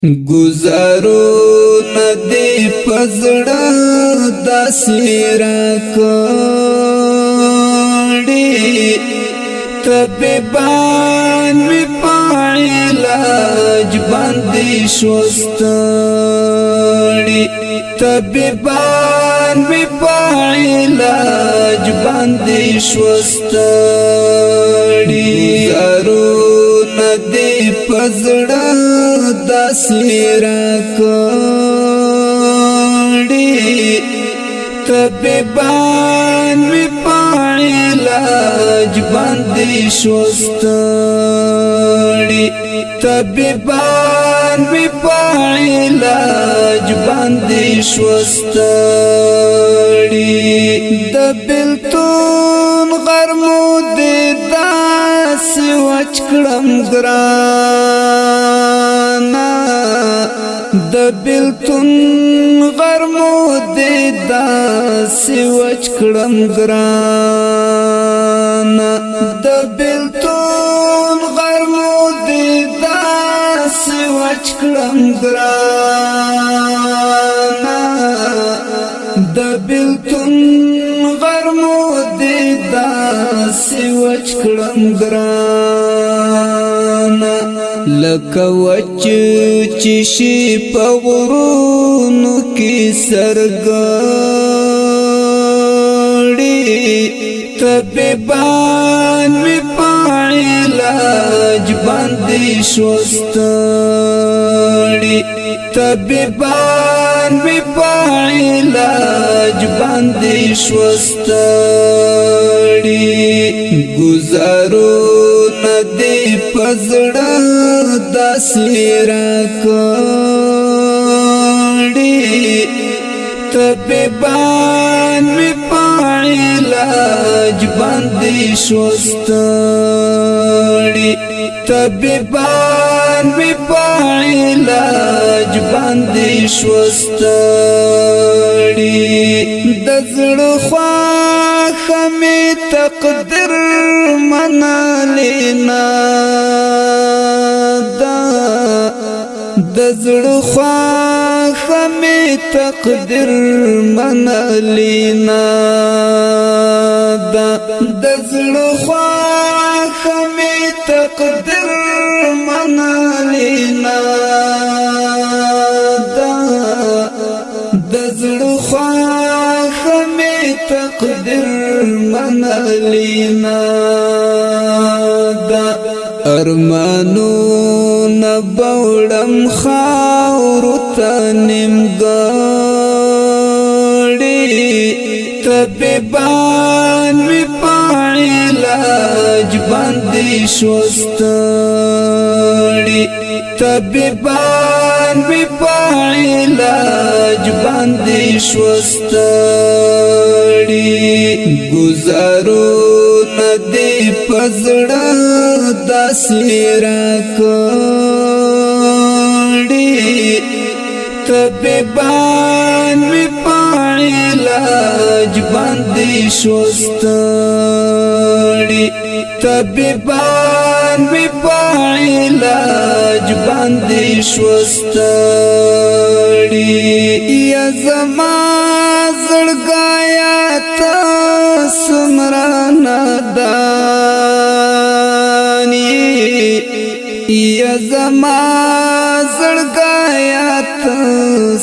گزارو ندی پزړه داسې راکړې طبيبان می په علاج باندې شوستړي طبيبان می په علاج باندې شوستړي گزارو ندی پزړه داسې راکړې طبيبان می په علاج باندې شوستړي طبيبان می په علاج باندې شوستړي د بلتون غرمو د داسې وچ کړم ګرانا د بلتون غرمو د داسې وچ کړم ګرانا د بلتون غرمو د داسې وچ کړم ګرانا د بلتون غرمو د داسې وچ کړم ګرانا لکه وچ چې شي په غرونو کې سرګړي طبيبان می په علاج باندې شوستړي طبيبان می په علاج باندې شوستړي گزارو ندی پزړه داسې راکړې طبيبان می په علاج باندې شوستړي طبيبان می په علاج باندې شوستړي د زړه خواخه می تقدیر منالینا د زړه خواخه می تقدیر منالینا د زړه خواخه می تقدیر منالینا د زړه خواخه می تقدیر منالینا ارمانو نبوړم خاور ته نیمګړې طبيبان می په علاج باندې شوستړي طبيبان می په علاج باندې شوستړي گزارو ندی پزړه داسې راکړې طبيبان می په علاج باندې شوستړي طبيبان می په علاج باندې شوستړي یا زما زړګایا ته سمرانا دانی یا زما زړګایا ته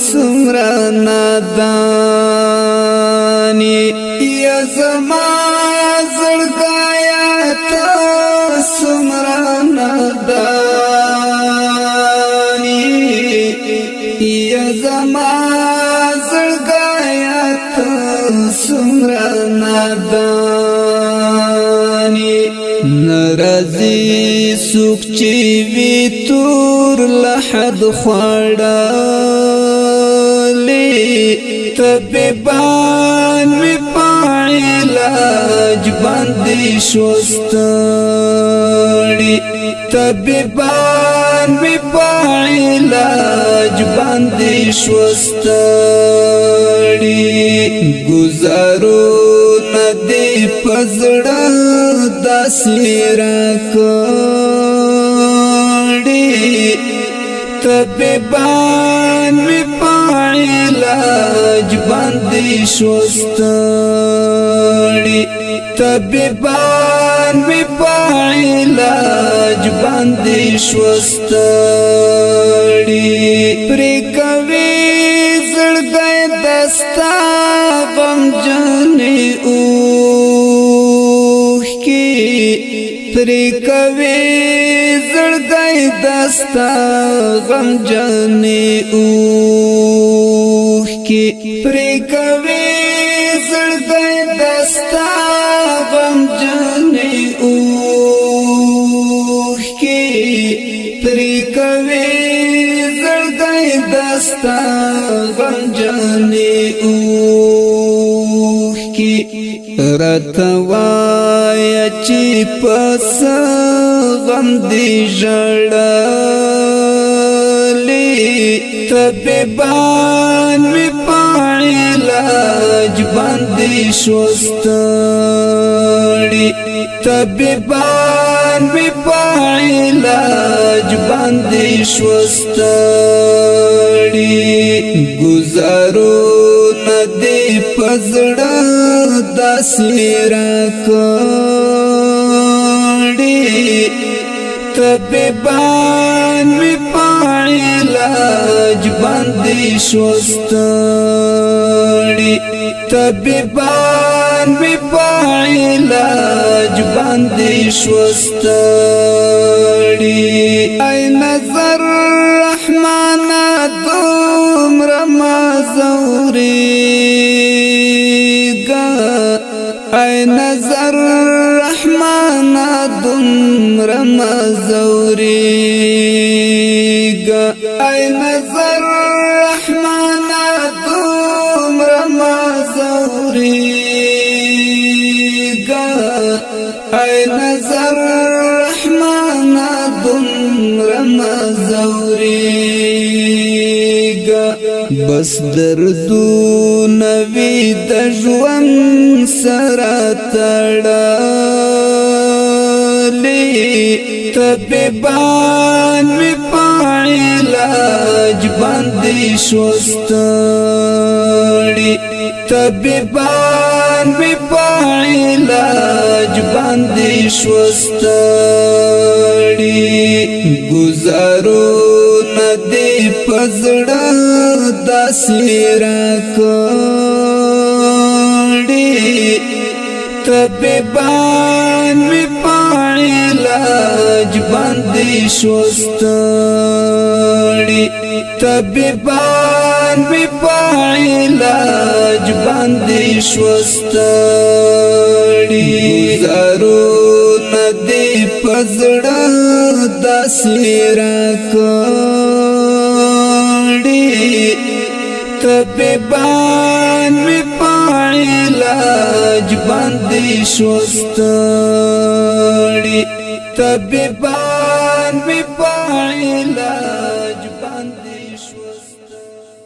سمرانا دانی یا زما زړګایا ته سمرانا دانی یا زما زړګایا ته سمرانا دانی نرازی سوک چی وی تور لحد خوڑالی طبيبان می په علاج باندې شوستړي طبيبان می په علاج باندې شوستړي گزارو ندی پزړه داسې راکړې طبيبان می پایلاج باندې شوستړي طبيبان می پایلاج باندې شوستړي پرې کوي زړګي دستا غم جنې اوخ کی پرې کوي زړګي دستا غم جنې اوخ کی پرې کوي زړګي دستا غم جنې اوخ کی پرې کوي زړګي دستا غم جنې اوخ کی راتوایا چې پس غم دی ژړلې طبيبان می پایلاج باندې شوستړي طبيبان می پایلاج باندې شوستړي گزارو ندی پزړه داسې راکړي طبيبان می پایلاج باندې شوستړي طبيبان می پایلاج باندې شوستړي ای نظر رحمان دومره مزورېږه ای نظر رحمان دومره مزورېږه ای نظر رحمان دومره مزورېږه ای نظر رحمان دومره مزورېږه بس دردونه وي د ژوند سره تړلي طبيبان می پایلاج باندې شوستړي طبيبان می پایلاج باندې شوستړي گزارو ندی پزړه داسې راکړي طبيبان می پایلاج باندې شوستړي طبيبان می پایلاج باندې شوستړي گزارو ندی پزړه داسې راکړي طبيبان می پایلاج باندې شوستړي طبيبان می پایلاج